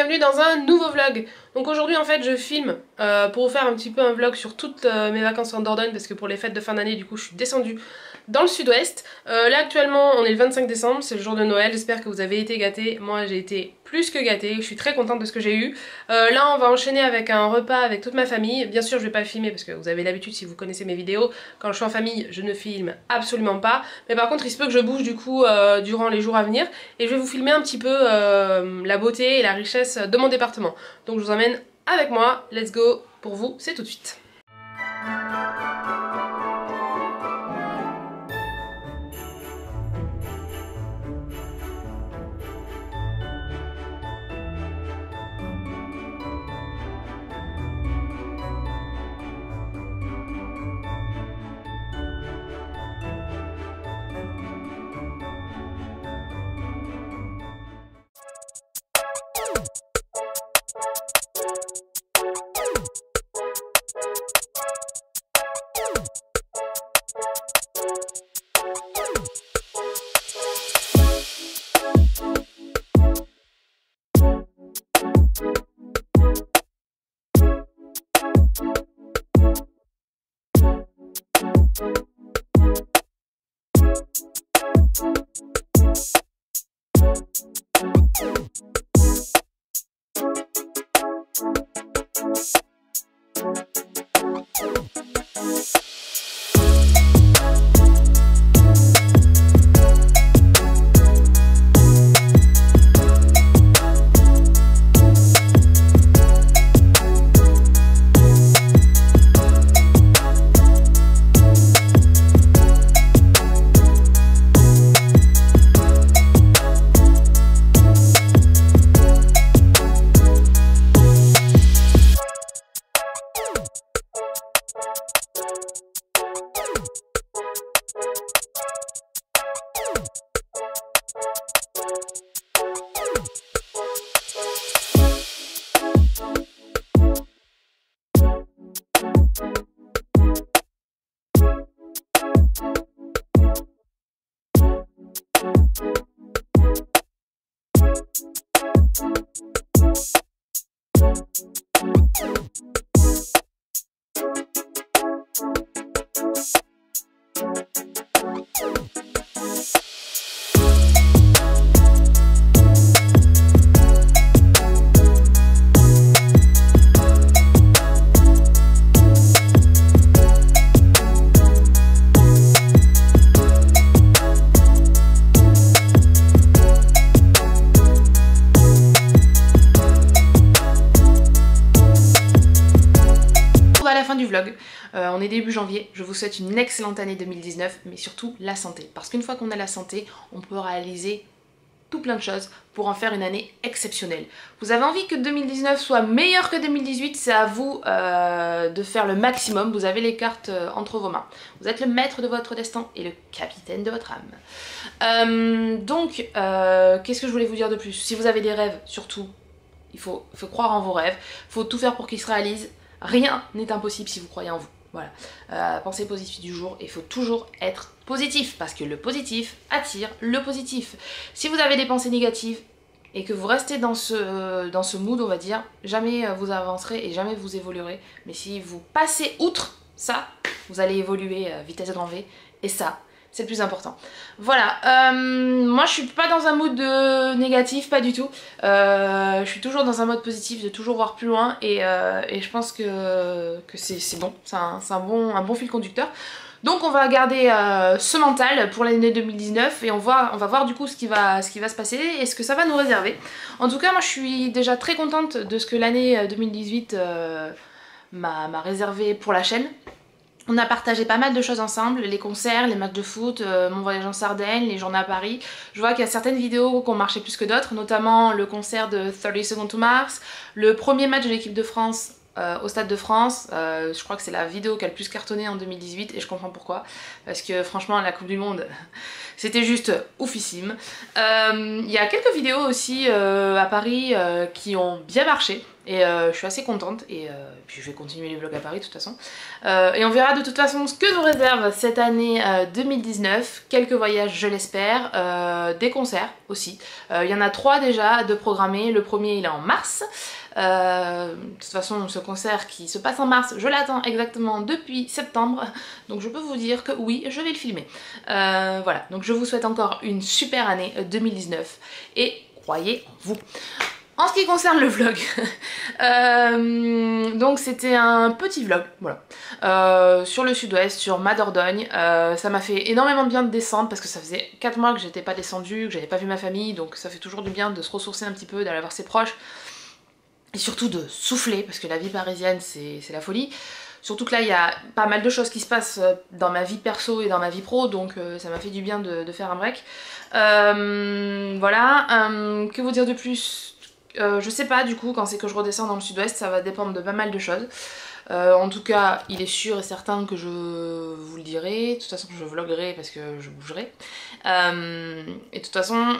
bienvenue dans un nouveau vlog. Donc aujourd'hui en fait je filme pour vous faire un petit peu un vlog sur toutes mes vacances en Dordogne parce que pour les fêtes de fin d'année du coup je suis descendue dans le sud-ouest. Là actuellement on est le 25 décembre, c'est le jour de Noël, j'espère que vous avez été gâtés. Moi j'ai été plus que gâtée, je suis très contente de ce que j'ai eu. Là on va enchaîner avec un repas avec toute ma famille. Bien sûr je vais pas le filmer parce que vous avez l'habitude si vous connaissez mes vidéos, quand je suis en famille je ne filme absolument pas. Mais par contre il se peut que je bouge du coup durant les jours à venir et je vais vous filmer un petit peu la beauté et la richesse de mon département. Donc je vous emmène avec moi, let's go, pour vous c'est tout de suite. Du vlog. On est début janvier, je vous souhaite une excellente année 2019 mais surtout la santé parce qu'une fois qu'on a la santé on peut réaliser tout plein de choses pour en faire une année exceptionnelle. Vous avez envie que 2019 soit meilleur que 2018, c'est à vous de faire le maximum, vous avez les cartes entre vos mains. Vous êtes le maître de votre destin et le capitaine de votre âme. Qu'est-ce que je voulais vous dire de plus? Si vous avez des rêves, surtout, il faut croire en vos rêves, il faut tout faire pour qu'ils se réalisent. Rien n'est impossible si vous croyez en vous. Voilà. Pensée positive du jour, il faut toujours être positif parce que le positif attire le positif. Si vous avez des pensées négatives et que vous restez dans ce mood, on va dire, jamais vous avancerez et jamais vous évoluerez. Mais si vous passez outre ça, vous allez évoluer vitesse grand V et ça, c'est le plus important. Voilà, moi je suis pas dans un mood négatif, pas du tout. Je suis toujours dans un mode positif, de toujours voir plus loin et je pense que c'est bon, c'est un bon fil conducteur. Donc on va garder ce mental pour l'année 2019 et on va voir du coup ce qui va se passer et ce que ça va nous réserver. En tout cas moi je suis déjà très contente de ce que l'année 2018 m'a réservé pour la chaîne. On a partagé pas mal de choses ensemble, les concerts, les matchs de foot, mon voyage en Sardaigne, les journées à Paris. Je vois qu'il y a certaines vidéos qui ont marché plus que d'autres, notamment le concert de 30 Seconds to Mars, le premier match de l'équipe de France au Stade de France. Je crois que c'est la vidéo qui a le plus cartonné en 2018 et je comprends pourquoi. Parce que franchement la Coupe du Monde c'était juste oufissime. Il y a quelques vidéos aussi à Paris qui ont bien marché et je suis assez contente et puis je vais continuer les vlogs à Paris de toute façon. Et on verra de toute façon ce que nous réserve cette année 2019, quelques voyages je l'espère, des concerts aussi. Il y en a 3 déjà de programmés, le premier il est en mars. De toute façon ce concert qui se passe en mars, je l'attends exactement depuis septembre, donc je peux vous dire que oui, je vais le filmer. Voilà, donc je vous souhaite encore une super année 2019 et croyez en vous. En ce qui concerne le vlog, donc c'était un petit vlog, voilà, sur le sud-ouest, sur ma Dordogne. Ça m'a fait énormément de bien de descendre parce que ça faisait 4 mois que j'étais pas descendue, que j'avais pas vu ma famille, donc ça fait toujours du bien de se ressourcer un petit peu, d'aller voir ses proches. Et surtout de souffler, parce que la vie parisienne c'est la folie. Surtout que là il y a pas mal de choses qui se passent dans ma vie perso et dans ma vie pro, donc ça m'a fait du bien de faire un break. Voilà, que vous dire de plus? Je sais pas du coup quand c'est que je redescends dans le sud-ouest, ça va dépendre de pas mal de choses. En tout cas, il est sûr et certain que je vous le dirai. De toute façon, je vloguerai parce que je bougerai. Et de toute façon,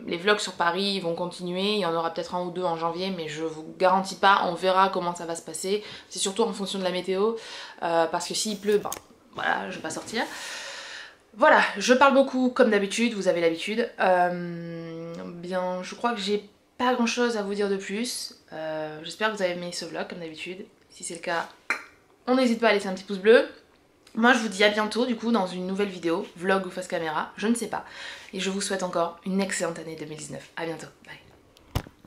les vlogs sur Paris vont continuer. Il y en aura peut-être 1 ou 2 en janvier, mais je vous garantis pas. On verra comment ça va se passer. C'est surtout en fonction de la météo. Parce que s'il pleut, ben voilà, je vais pas sortir. Voilà, je parle beaucoup comme d'habitude, vous avez l'habitude. Bien, je crois que j'ai pas grand chose à vous dire de plus. J'espère que vous avez aimé ce vlog comme d'habitude. Si c'est le cas, on n'hésite pas à laisser un petit pouce bleu. Moi je vous dis à bientôt du coup dans une nouvelle vidéo, vlog ou face caméra, je ne sais pas. Et je vous souhaite encore une excellente année 2019. À bientôt, bye.